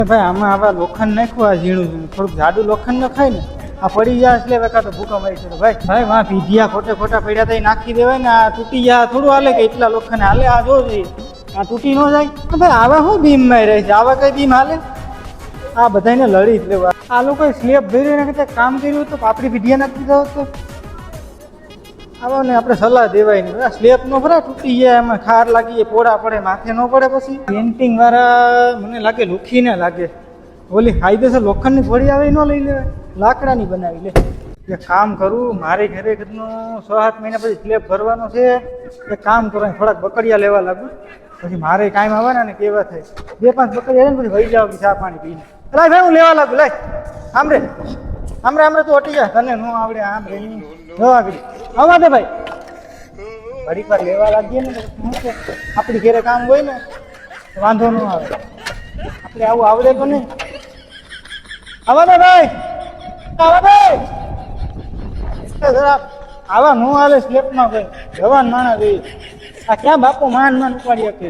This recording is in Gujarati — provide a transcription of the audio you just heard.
ભાઈ આમાં આવા લોખંડ નાખવું આ ઝીણું થોડુંક જાડું લોખંડ ન ખાય ને આ પડી જાય એટલે કાં તો ભૂકા મારી છે ભાઈ ભાઈ માં પીઢિયા ખોટા પડ્યા તો નાખી દેવાય ને આ તૂટી જાય થોડું હાલે કે એટલા લોખંડ હાલે આ જો આ તૂટી ન જાય ભાઈ આવા શું બીમ માં રહે છે આવા કઈ બીમ હાલે આ બધાને લડી જ લેવા આ લોકોએ સ્લેબ ભરી નાખે કામ કર્યું તો આપણી પીઢિયા નાખી દો તો આવાને આપણે સલાહ દેવાય નહીં સ્લેબ નો ભરા તૂટી જાય એમાં ખાર લાગી જાય પોડા પડે માથે ન પડે પછી પેન્ટિંગ વાળા મને લાગે લુખીને લાગે ઓલી કાયદેસર લોખંડની થોડી આવે ન લઈ લેવાય લાકડાની બનાવી લે એક કામ કરું મારે ઘરે ઘરનું 6-7 મહિના પછી સ્લેબ ભરવાનો છે એક કામ કરવાનું થોડાક બકડિયા લેવા લાગુ પછી મારે કાયમ આવવાના ને કેવા થાય 2-5 બકડિયા પછી વહી જાવ ચા પાણી પીને લાય ભાઈ હું લેવા લાગુ લાય આમરે તું અટી જા તને ન આવડે આમ રે ન આવી આવા દે ભાઈ ઘડી પર લેવા લાગીએ ને આપણી ઘરે કામ હોય ને વાંધો ન આવે આપણે આવું આવડે તો નહીં આવા દે ભાઈ આવા નો હાલે સ્લેપમાં ભાઈ જવાન માણસ આ ક્યાં બાપુ માન ઉપાડી શકે